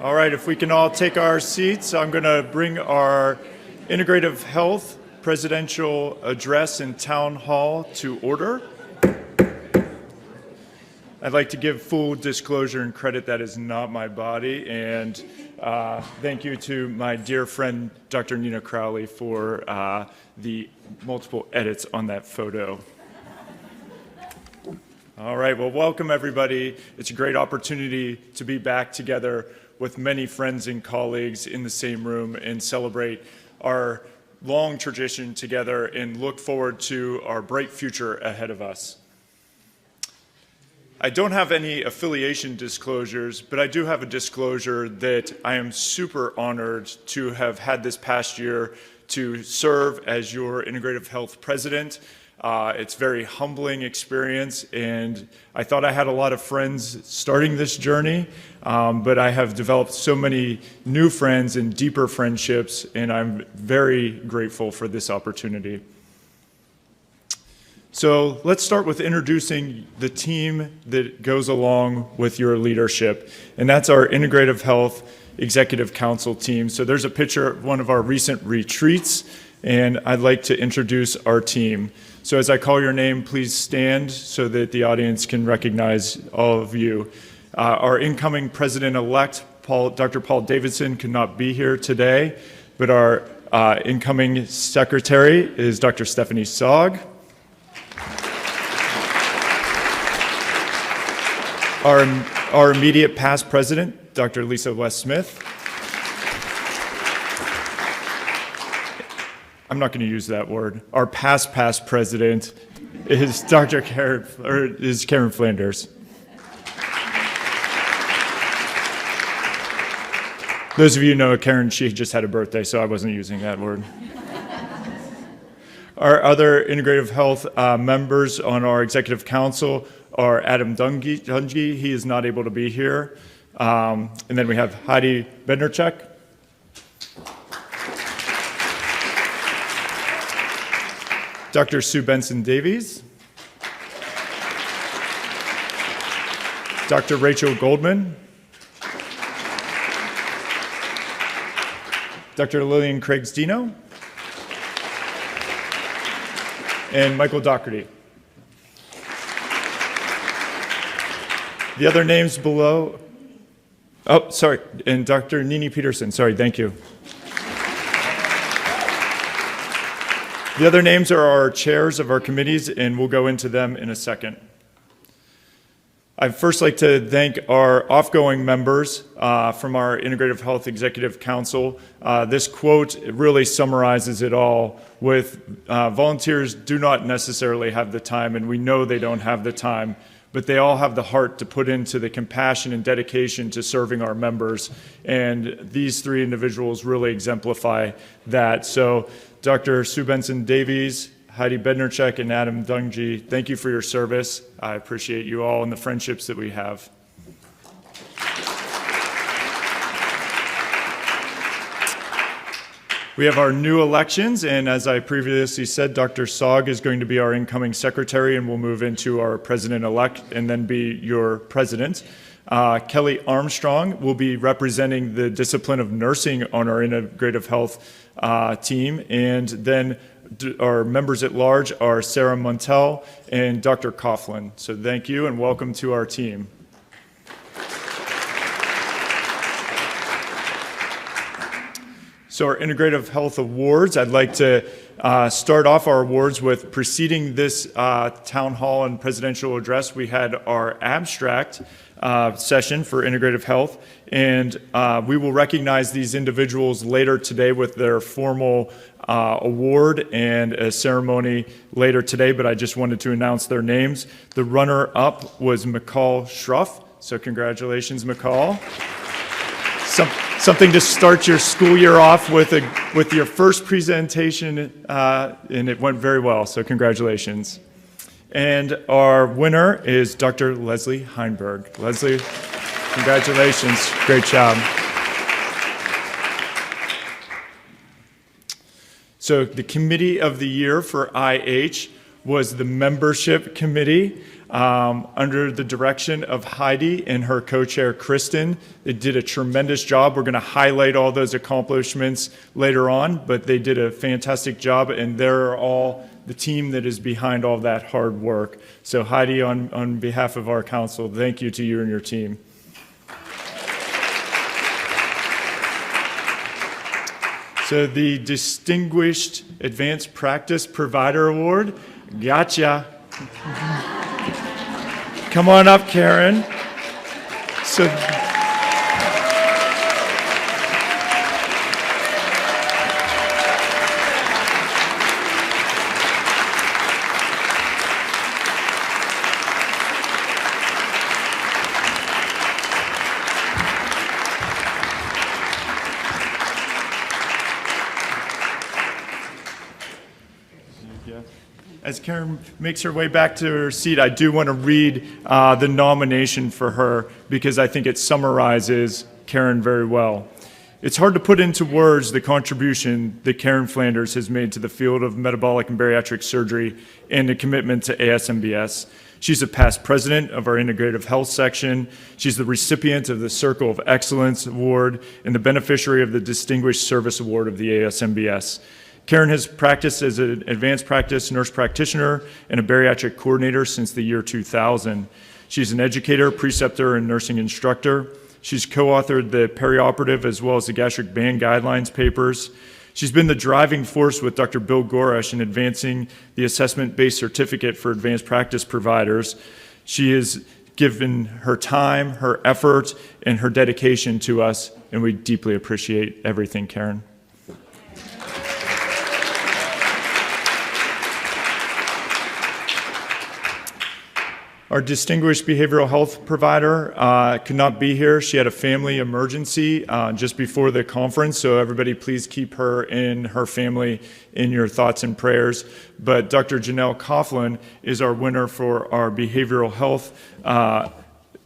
All right, if we can all take our seats, I'm going to bring our Integrative Health Presidential Address and Town Hall to order. I'd like to give full disclosure and credit that is not my body, and thank you to my dear friend, Dr. Nina Crowley, for the multiple edits on that photo. All right, well, welcome everybody. It's a great opportunity to be back together with many friends and colleagues in the same room and celebrate our long tradition together and look forward to our bright future ahead of us. I don't have any affiliation disclosures, but I do have a disclosure that I am super honored to have had this past year to serve as your Integrative Health President. It's a very humbling experience, and I thought I had a lot of friends starting this journey, but I have developed so many new friends and deeper friendships, and I'm very grateful for this opportunity. So let's start with introducing the team that goes along with your leadership, and that's our Integrative Health Executive Council team. So there's a picture of one of our recent retreats, and I'd like to introduce our team. So as I call your name, please stand so that the audience can recognize all of you. Our incoming president-elect, Dr. Paul Davidson, could not be here today, but our incoming secretary is Dr. Stephanie Sogg. Our immediate past president, Dr. Lisa West-Smith. I'm not going to use that word. Our past president is Karen Flanders. Those of you who know Karen, she just had a birthday, so I wasn't using that word. Our other Integrative Health members on our Executive Council are Adam Dungy. He is not able to be here. And then we have Heidi Bednarchuk. Dr. Sue Benson-Davies, Dr. Rachel Goldman, Dr. Lillian Craigs-Dino, and Michael Doherty. The other names below, and Dr. Nini Peterson, thank you. The other names are our chairs of our committees, and we'll go into them in a second. I'd first like to thank our offgoing members from our Integrative Health Executive Council. This quote really summarizes it all with volunteers do not necessarily have the time, and we know they don't have the time, but they all have the heart to put into the compassion and dedication to serving our members. And these three individuals really exemplify that. So Dr. Sue Benson-Davies, Heidi Bednarchuk, and Adam Dungy, thank you for your service. I appreciate you all and the friendships that we have. We have our new elections, and as I previously said, Dr. Sogg is going to be our incoming secretary, and we'll move into our president-elect and then be your president. Kelly Armstrong will be representing the discipline of nursing on our Integrative Health team, and then our members at large are Sarah Montel and Dr. Coughlin. So thank you and welcome to our team. So our Integrative Health Awards, I'd like to start off our awards with preceding this town hall and presidential address. We had our abstract session for Integrative Health, and we will recognize these individuals later today with their formal award and a ceremony later today, but I just wanted to announce their names. The runner-up was McCall Schruff, so congratulations, McCall. Something to start your school year off with your first presentation, and it went very well, so congratulations. And our winner is Dr. Leslie Heinberg. Leslie, congratulations, great job. So the committee of the year for IH was the membership committee. under the direction of Heidi and her co-chair, Kristen. They did a tremendous job. We're going to highlight all those accomplishments later on, but they did a fantastic job, and they're all the team that is behind all that hard work. So Heidi, on behalf of our council, thank you to you and your team. So the Distinguished Advanced Practice Provider Award, gotcha. Come on up, Karen. So, as Karen makes her way back to her seat, I do want to read the nomination for her because I think it summarizes Karen very well. It's hard to put into words the contribution that Karen Flanders has made to the field of metabolic and bariatric surgery and the commitment to ASMBS. She's a past president of our integrative health section. She's the recipient of the Circle of Excellence Award and the beneficiary of the Distinguished Service Award of the ASMBS. Karen has practiced as an advanced practice nurse practitioner and a bariatric coordinator since the year 2000. She's an educator, preceptor, and nursing instructor. She's co-authored the perioperative as well as the gastric band guidelines papers. She's been the driving force with Dr. Bill Goresh in advancing the assessment-based certificate for advanced practice providers. She has given her time, her effort, and her dedication to us, and we deeply appreciate everything, Karen. Our distinguished behavioral health provider could not be here. She had a family emergency just before the conference, so everybody please keep her and her family in your thoughts and prayers. But Dr. Janelle Coughlin is our winner for our behavioral health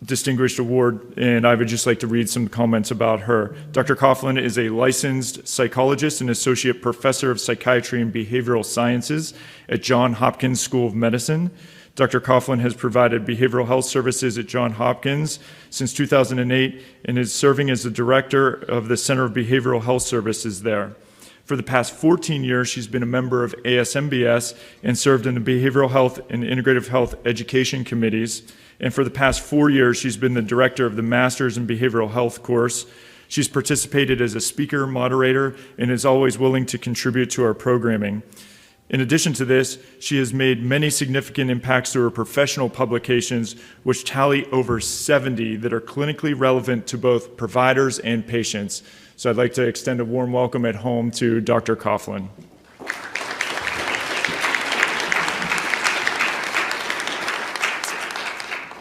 distinguished award, and I would just like to read some comments about her. Dr. Coughlin is a licensed psychologist and associate professor of psychiatry and behavioral sciences at Johns Hopkins School of Medicine. Dr. Coughlin has provided behavioral health services at Johns Hopkins since 2008 and is serving as the director of the Center of Behavioral Health Services there. For the past 14 years, she's been a member of ASMBS and served in the Behavioral Health and Integrative Health Education Committees. And for the past 4 years, she's been the director of the Masters in Behavioral Health course. She's participated as a speaker, moderator, and is always willing to contribute to our programming. In addition to this, she has made many significant impacts through her professional publications, which tally over 70 that are clinically relevant to both providers and patients. So I'd like to extend a warm welcome at home to Dr. Coughlin.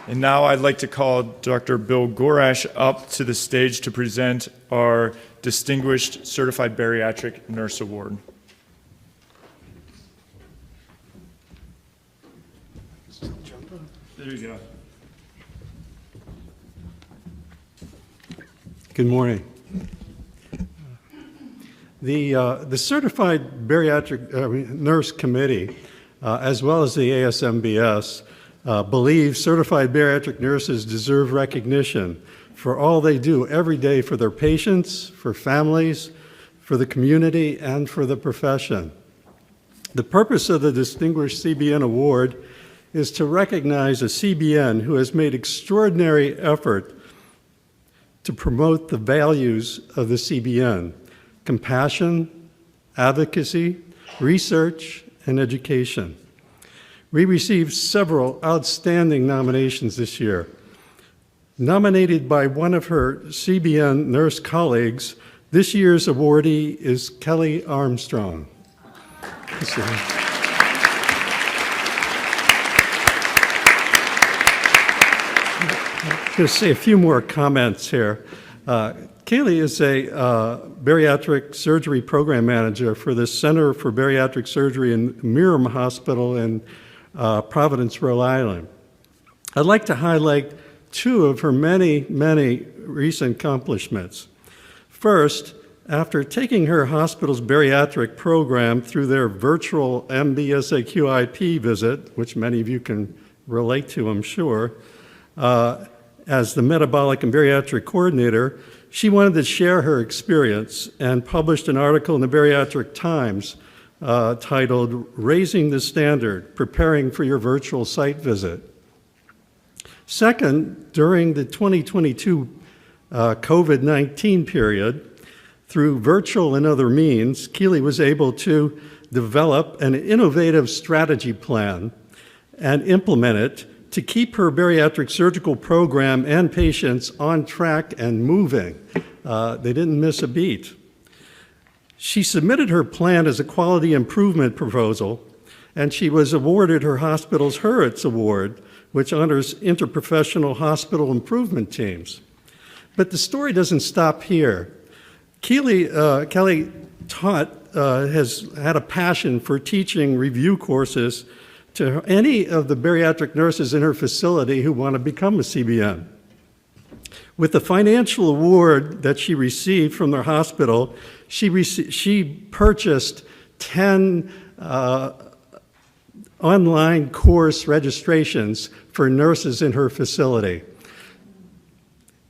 And now I'd like to call Dr. Bill Goresh up to the stage to present our Distinguished Certified Bariatric Nurse Award. There you go. Good morning. The Certified Bariatric Nurse Committee, as well as the ASMBS, believe certified bariatric nurses deserve recognition for all they do every day for their patients, for families, for the community, and for the profession. The purpose of the Distinguished CBN Award is to recognize a CBN who has made extraordinary effort to promote the values of the CBN: compassion, advocacy, research, and education. We received several outstanding nominations this year. Nominated by one of her CBN nurse colleagues, this year's awardee is Kelly Armstrong. I'm going to say a few more comments here. Kaylee is a bariatric surgery program manager for the Center for Bariatric Surgery in Miram Hospital in Providence, Rhode Island. I'd like to highlight two of her many, many recent accomplishments. First, after taking her hospital's bariatric program through their virtual MBSAQIP visit, which many of you can relate to, I'm sure. As the metabolic and bariatric coordinator, she wanted to share her experience and published an article in the Bariatric Times titled "Raising the Standard, Preparing for Your Virtual Site Visit." Second, during the 2022 COVID-19 period, through virtual and other means, Keely was able to develop an innovative strategy plan and implement it to keep her bariatric surgical program and patients on track and moving. They didn't miss a beat. She submitted her plan as a quality improvement proposal, and she was awarded her hospital's Hurwitz Award, which honors interprofessional hospital improvement teams. But the story doesn't stop here. Kelly has had a passion for teaching review courses to any of the bariatric nurses in her facility who want to become a CBN. With the financial award that she received from their hospital, she purchased 10 online course registrations for nurses in her facility.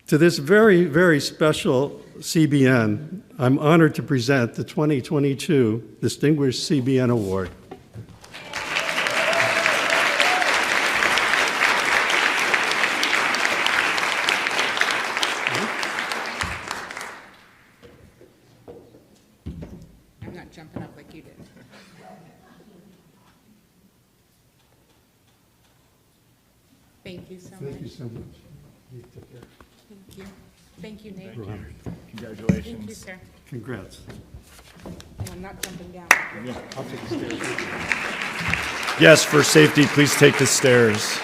To this very, very special CBN, I'm honored to present the 2022 Distinguished CBN Award. I'm not jumping up like you did. Thank you so much. Thank you so much. Thank you. Thank you, Nate. Congratulations. Thank you, sir. Congrats. And I'm not jumping down. I'll take the stairs. Yes, for safety, please take the stairs.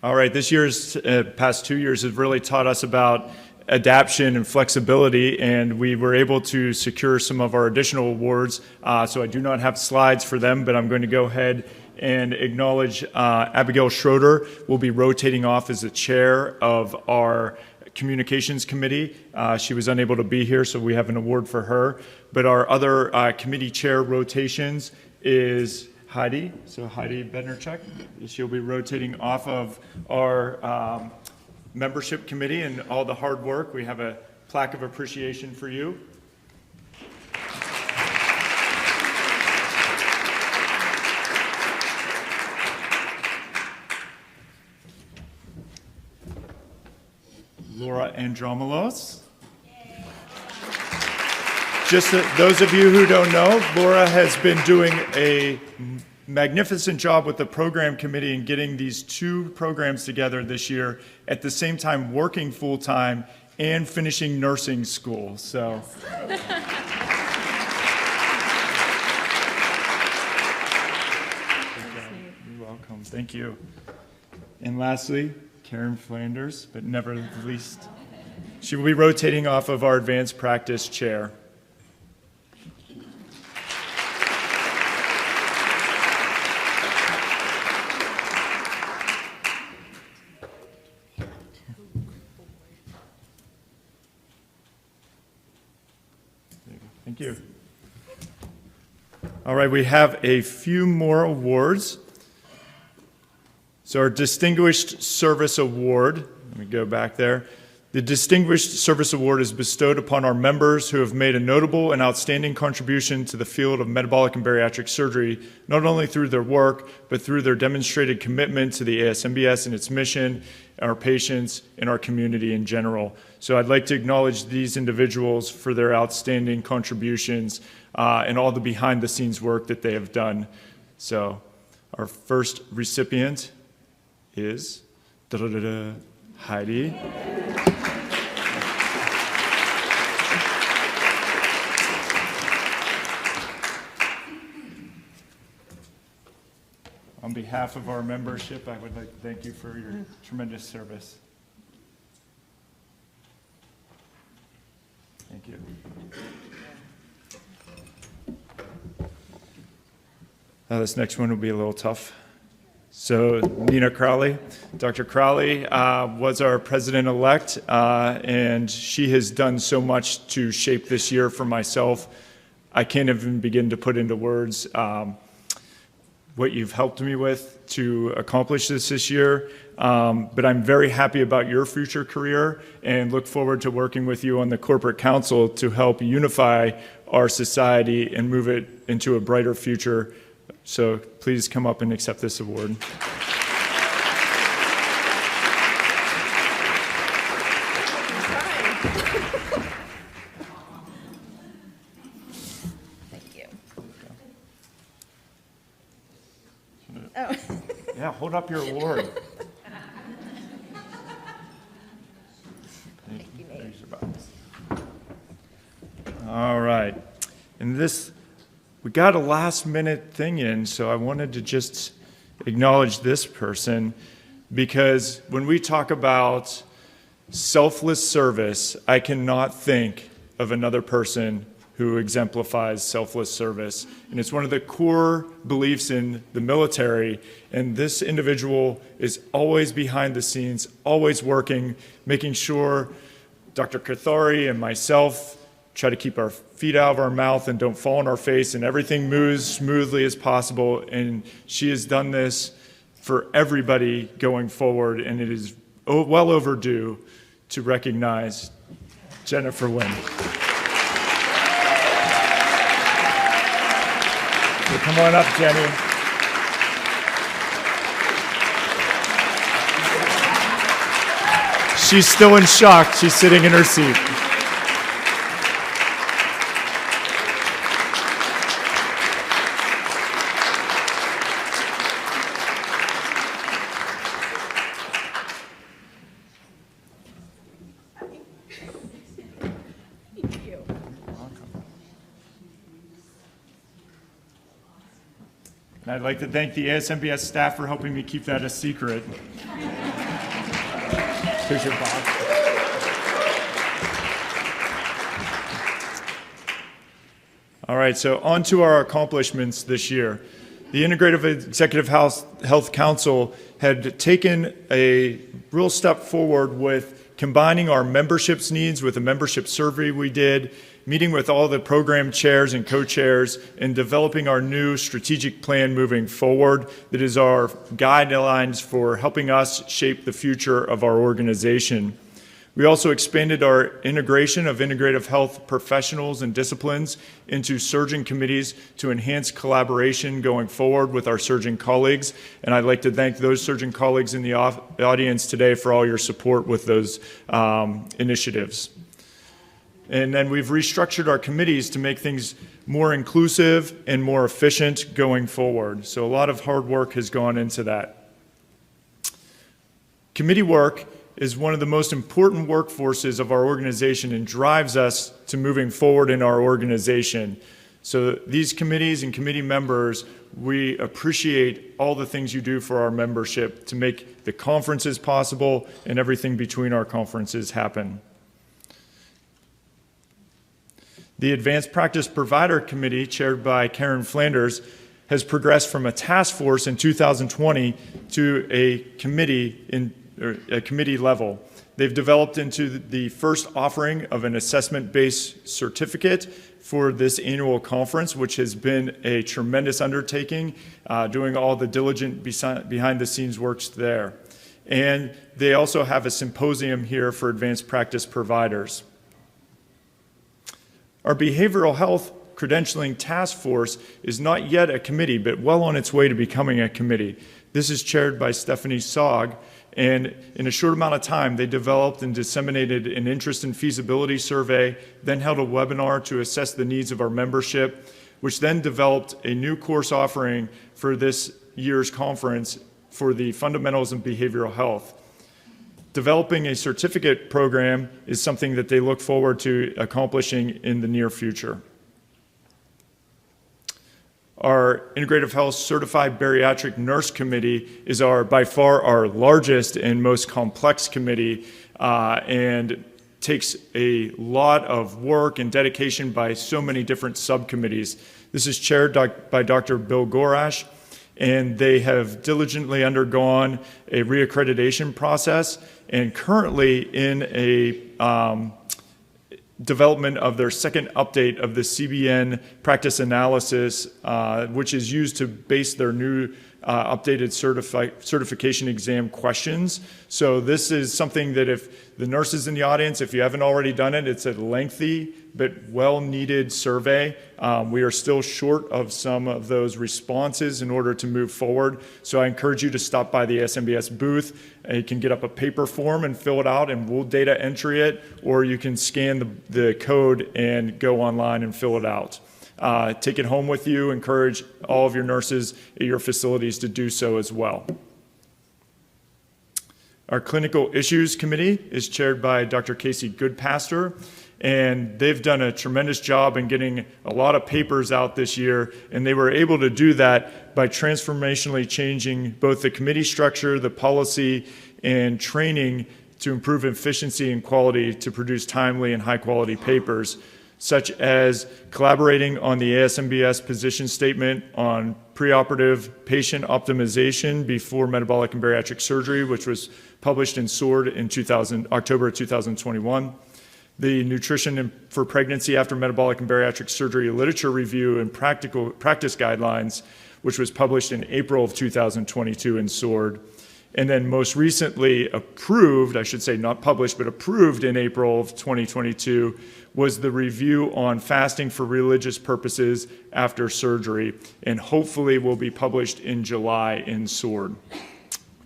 All right, this year's past 2 years has really taught us about adaptation and flexibility, and we were able to secure some of our additional awards. So I do not have slides for them, but I'm going to go ahead and acknowledge Abigail Schroeder will be rotating off as the chair of our communications committee. She was unable to be here, so we have an award for her. But our other committee chair rotations is Heidi. So Heidi Bednarchuk, she'll be rotating off of our membership committee and all the hard work. We have a plaque of appreciation for you. Laura Andromelos. Just those of you who don't know, Laura has been doing a magnificent job with the program committee in getting these two programs together this year, at the same time working full-time and finishing nursing school. So. You're welcome. Thank you. And lastly, Karen Flanders, but never the least, she will be rotating off of our advanced practice chair. Thank you. All right, we have a few more awards. So our Distinguished Service Award, let me go back there. The Distinguished Service Award is bestowed upon our members who have made a notable and outstanding contribution to the field of metabolic and bariatric surgery, not only through their work, but through their demonstrated commitment to the ASMBS and its mission, our patients, and our community in general. So I'd like to acknowledge these individuals for their outstanding contributions and all the behind-the-scenes work that they have done. So our first recipient is Heidi. On behalf of our membership, I would like to thank you for your tremendous service. Thank you. This next one will be a little tough. So Nina Crowley, Dr. Crowley was our president-elect, and she has done so much to shape this year for myself. I can't even begin to put into words what you've helped me with to accomplish this year. But I'm very happy about your future career and look forward to working with you on the corporate council to help unify our society and move it into a brighter future. So please come up and accept this award. Thank you. Yeah, hold up your award. Thank you, Nate. There's your box. All right. And we got a last minute thing in, so I wanted to just acknowledge this person, because when we talk about selfless service, I cannot think of another person who exemplifies selfless service. And it's one of the core beliefs in the military. And this individual is always behind the scenes, always working, making sure Dr. Kathari and myself try to keep our feet out of our mouth and don't fall on our face, and everything moves smoothly as possible. And she has done this for everybody going forward, and it is well overdue to recognize Jennifer Wynn. So come on up, Jenny. She's still in shock. She's sitting in her seat. Thank you. And I'd like to thank the ASMBS staff for helping me keep that a secret. Here's your box. All right, so on to our accomplishments this year. The Integrative Executive Health Council had taken a real step forward with combining our membership's needs with a membership survey we did, meeting with all the program chairs and co-chairs, and developing our new strategic plan moving forward that is our guidelines for helping us shape the future of our organization. We also expanded our integration of integrative health professionals and disciplines into surgeon committees to enhance collaboration going forward with our surgeon colleagues. And I'd like to thank those surgeon colleagues in the audience today for all your support with those initiatives. And then we've restructured our committees to make things more inclusive and more efficient going forward. So a lot of hard work has gone into that. Committee work is one of the most important workforces of our organization and drives us to moving forward in our organization. So these committees and committee members, we appreciate all the things you do for our membership to make the conferences possible and everything between our conferences happen. The Advanced Practice Provider Committee, chaired by Karen Flanders, has progressed from a task force in 2020 to a committee level. They've developed into the first offering of an assessment-based certificate for this annual conference, which has been a tremendous undertaking, doing all the diligent behind-the-scenes works there. And they also have a symposium here for advanced practice providers. Our behavioral health credentialing task force is not yet a committee, but well on its way to becoming a committee. This is chaired by Stephanie Sogg, and in a short amount of time, they developed and disseminated an interest and feasibility survey, then held a webinar to assess the needs of our membership, which then developed a new course offering for this year's conference for the fundamentals in behavioral health. Developing a certificate program is something that they look forward to accomplishing in the near future. Our Integrative Health Certified Bariatric Nurse Committee is by far our largest and most complex committee, and takes a lot of work and dedication by so many different subcommittees. This is chaired by Dr. Bill Gorash, and they have diligently undergone a reaccreditation process and currently in development of their second update of the CBN practice analysis, which is used to base their new updated certification exam questions. So this is something that if the nurses in the audience, if you haven't already done it, it's a lengthy but well-needed survey. We are still short of some of those responses in order to move forward. So I encourage you to stop by the ASMBS booth. You can get up a paper form and fill it out and we'll data entry it, or you can scan the code and go online and fill it out. Take it home with you. Encourage all of your nurses at your facilities to do so as well. Our Clinical Issues Committee is chaired by Dr. Casey Goodpaster, and they've done a tremendous job in getting a lot of papers out this year, and they were able to do that by transformationally changing both the committee structure, the policy, and training to improve efficiency and quality to produce timely and high-quality papers, such as collaborating on the ASMBS position statement on preoperative patient optimization before metabolic and bariatric surgery, which was published in SWORD in October 2021. The Nutrition for Pregnancy After Metabolic and Bariatric Surgery Literature Review and Practice Guidelines, which was published in April of 2022 in SWORD. And then most recently approved, I should say not published, but approved in April of 2022, was the review on fasting for religious purposes after surgery, and hopefully will be published in July in SWORD.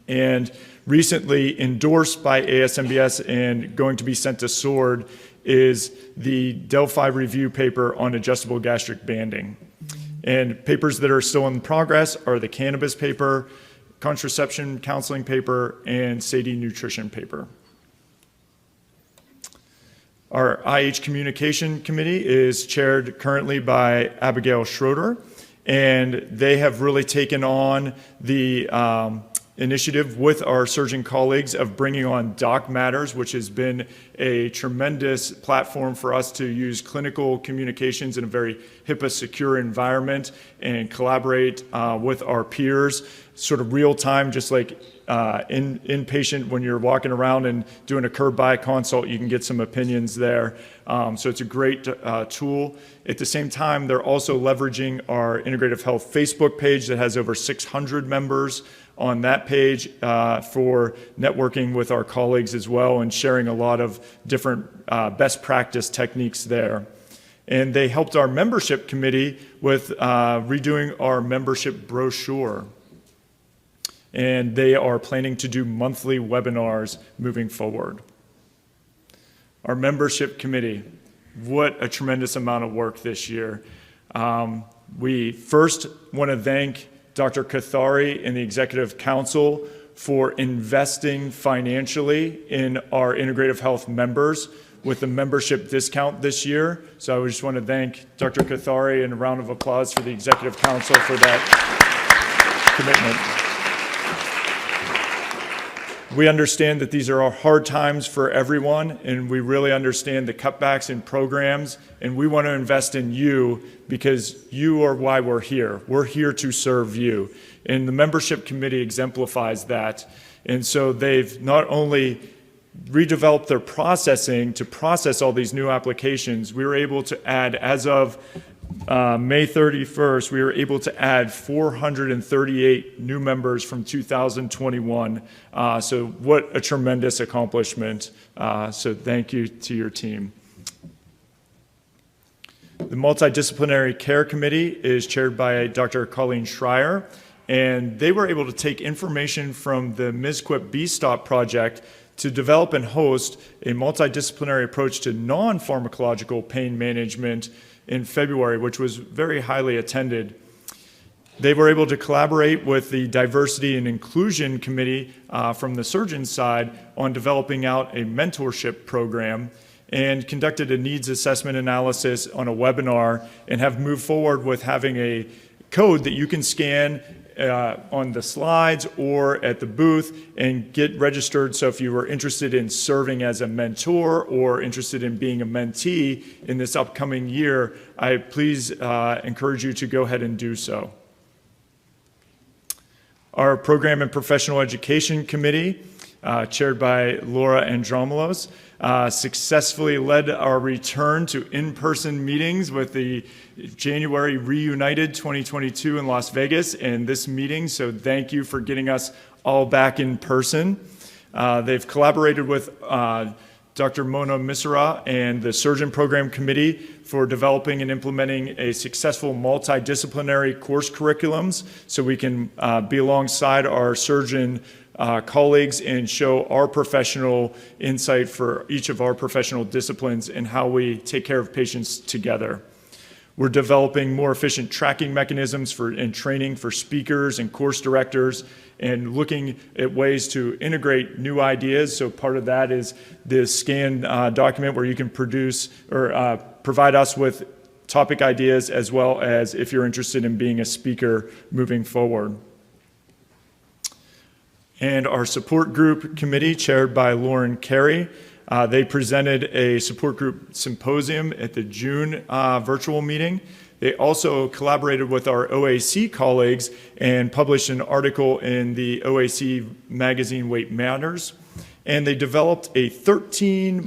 And recently endorsed by ASMBS and going to be sent to SWORD is the Delphi review paper on adjustable gastric banding. And papers that are still in progress are the cannabis paper, contraception counseling paper, and SADI nutrition paper. Our IH Communication Committee is chaired currently by Abigail Schroeder, and they have really taken on the initiative with our surgeon colleagues of bringing on Doc Matters, which has been a tremendous platform for us to use clinical communications in a very HIPAA-secure environment and collaborate with our peers, sort of real time, just like inpatient when you're walking around and doing a curb-by consult, you can get some opinions there. So it's a great tool. At the same time, they're also leveraging our Integrative Health Facebook page that has over 600 members on that page for networking with our colleagues as well and sharing a lot of different best practice techniques there. And they helped our membership committee with redoing our membership brochure. And they are planning to do monthly webinars moving forward. Our membership committee, what a tremendous amount of work this year. We first want to thank Dr. Kathari and the Executive Council for investing financially in our Integrative Health members with the membership discount this year. So I just want to thank Dr. Kathari and a round of applause for the Executive Council for that commitment. We understand that these are hard times for everyone, and we really understand the cutbacks in programs, and we want to invest in you because you are why we're here. We're here to serve you. And the membership committee exemplifies that. And so they've not only redeveloped their processing to process all these new applications, we were able to add, as of May 31st, we were able to add 438 new members from 2021. So what a tremendous accomplishment. So thank you to your team. The Multidisciplinary Care Committee is chaired by Dr. Colleen Schreier, and they were able to take information from the MSQIP B-Stop project to develop and host a multidisciplinary approach to non-pharmacological pain management in February, which was very highly attended. They were able to collaborate with the Diversity and Inclusion Committee from the surgeon side on developing out a mentorship program and conducted a needs assessment analysis on a webinar and have moved forward with having a code that you can scan on the slides or at the booth and get registered. So if you were interested in serving as a mentor or interested in being a mentee in this upcoming year, I please encourage you to go ahead and do so. Our Program and Professional Education Committee chaired by Laura Andromelos, successfully led our return to in-person meetings with the January Reunited 2022 in Las Vegas and this meeting, so thank you for getting us all back in person. They've collaborated with Dr. Mona Misra and the Surgeon Program Committee for developing and implementing a successful multidisciplinary course curriculums so we can be alongside our surgeon colleagues and show our professional insight for each of our professional disciplines and how we take care of patients together. We're developing more efficient tracking mechanisms and training for speakers and course directors and looking at ways to integrate new ideas. So part of that is the scan document where you can produce or provide us with topic ideas as well as if you're interested in being a speaker moving forward. And our support group committee chaired by Lauren Carey. They presented a support group symposium at the June virtual meeting. They also collaborated with our OAC colleagues and published an article in the OAC magazine Weight Matters. And they developed a 13-module,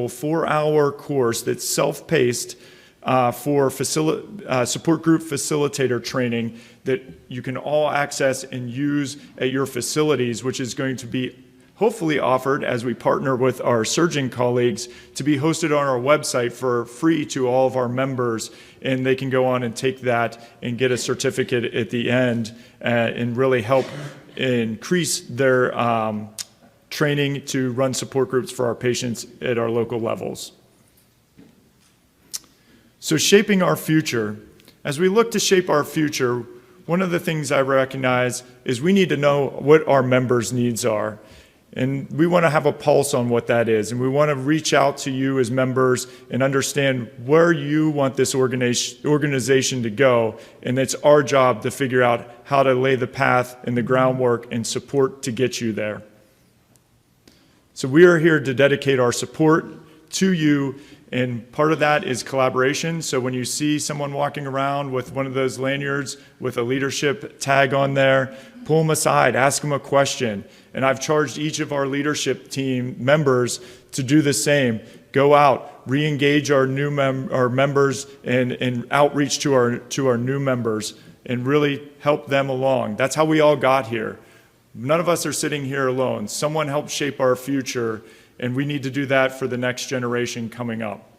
4-hour course that's self-paced for support group facilitator training that you can all access and use at your facilities, which is going to be hopefully offered as we partner with our surgeon colleagues to be hosted on our website for free to all of our members, and they can go on and take that and get a certificate at the end and really help increase their training to run support groups for our patients at our local levels. So shaping our future. As we look to shape our future, one of the things I recognize is we need to know what our members' needs are. And we want to have a pulse on what that is. And we want to reach out to you as members and understand where you want this organization to go. And it's our job to figure out how to lay the path and the groundwork and support to get you there. So we are here to dedicate our support to you. And part of that is collaboration. So when you see someone walking around with one of those lanyards with a leadership tag on there, pull them aside, ask them a question. And I've charged each of our leadership team members to do the same. Go out, re-engage our new members and outreach to our new members and really help them along. That's how we all got here. None of us are sitting here alone. Someone helped shape our future, and we need to do that for the next generation coming up.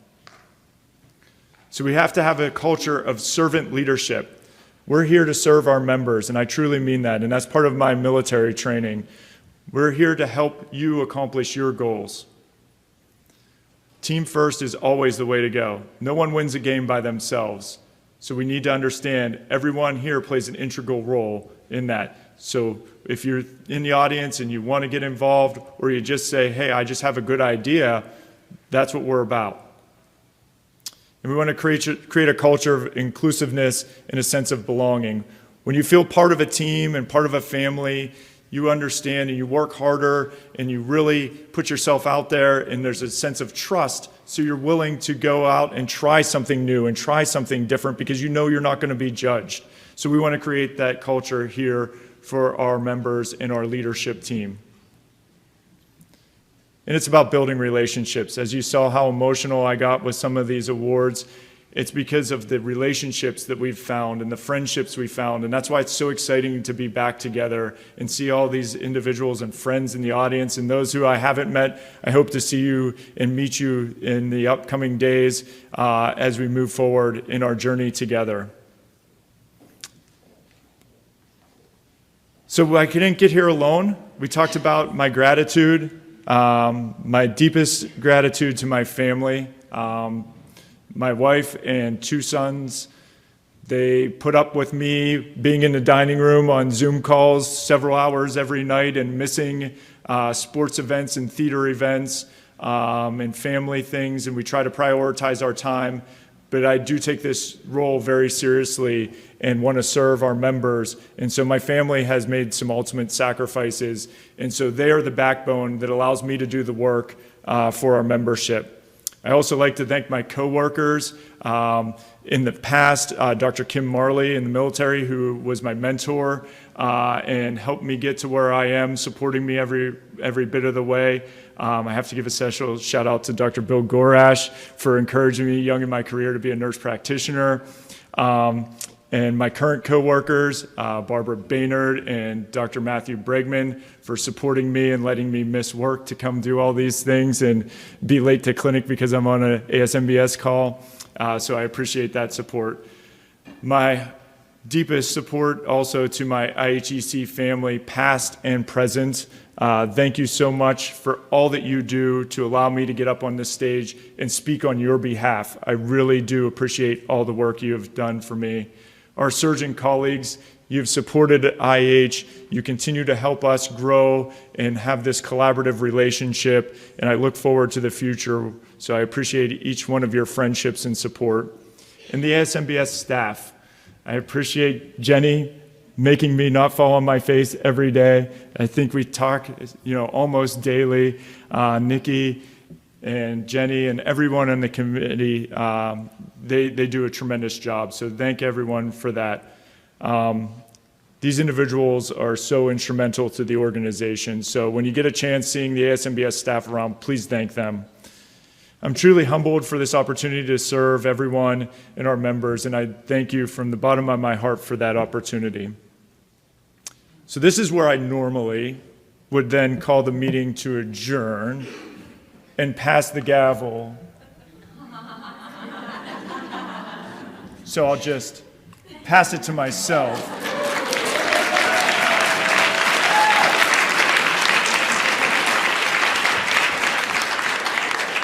So we have to have a culture of servant leadership. We're here to serve our members, and I truly mean that, and that's part of my military training. We're here to help you accomplish your goals. Team first is always the way to go. No one wins a game by themselves. So we need to understand everyone here plays an integral role in that. So if you're in the audience and you want to get involved, or you just say, hey, I just have a good idea, that's what we're about. And we want to create a culture of inclusiveness and a sense of belonging. When you feel part of a team and part of a family, you understand and you work harder and you really put yourself out there, and there's a sense of trust, so you're willing to go out and try something new and try something different because you know you're not going to be judged. So we want to create that culture here for our members and our leadership team. And it's about building relationships. As you saw how emotional I got with some of these awards, it's because of the relationships that we've found and the friendships we found. And that's why it's so exciting to be back together and see all these individuals and friends in the audience. And those who I haven't met, I hope to see you and meet you in the upcoming days as we move forward in our journey together. So I couldn't get here alone. We talked about my gratitude, my deepest gratitude to my family. My wife and 2 sons, they put up with me being in the dining room on Zoom calls several hours every night and missing sports events and theater events and family things, and we try to prioritize our time. But I do take this role very seriously and want to serve our members. And so my family has made some ultimate sacrifices, and so they are the backbone that allows me to do the work for our membership. I also like to thank my coworkers. In the past, Dr. Kim Marley in the military, who was my mentor and helped me get to where I am, supporting me every bit of the way. I have to give a special shout out to Dr. Bill Gorash for encouraging me young in my career to be a nurse practitioner. And my current coworkers, Barbara Baynard and Dr. Matthew Bregman, for supporting me and letting me miss work to come do all these things and be late to clinic because I'm on an ASMBS call. So I appreciate that support. My deepest support also to my IHEC family, past and present. Thank you so much for all that you do to allow me to get up on this stage and speak on your behalf. I really do appreciate all the work you have done for me. Our surgeon colleagues, you've supported IH. You continue to help us grow and have this collaborative relationship, and I look forward to the future. So I appreciate each one of your friendships and support. And the ASMBS staff, I appreciate Jenny making me not fall on my face every day. I think we talk, almost daily. Nikki and Jenny and everyone on the committee, they do a tremendous job. So thank everyone for that. These individuals are so instrumental to the organization. So when you get a chance seeing the ASMBS staff around, please thank them. I'm truly humbled for this opportunity to serve everyone and our members, and I thank you from the bottom of my heart for that opportunity. So this is where I normally would then call the meeting to adjourn and pass the gavel. So I'll just pass it to myself.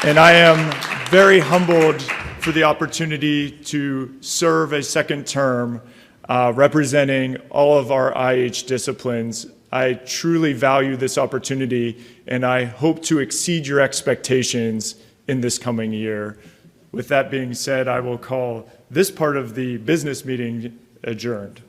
And I am very humbled for the opportunity to serve a second term representing all of our IH disciplines. I truly value this opportunity, and I hope to exceed your expectations in this coming year. With that being said, I will call this part of the business meeting adjourned.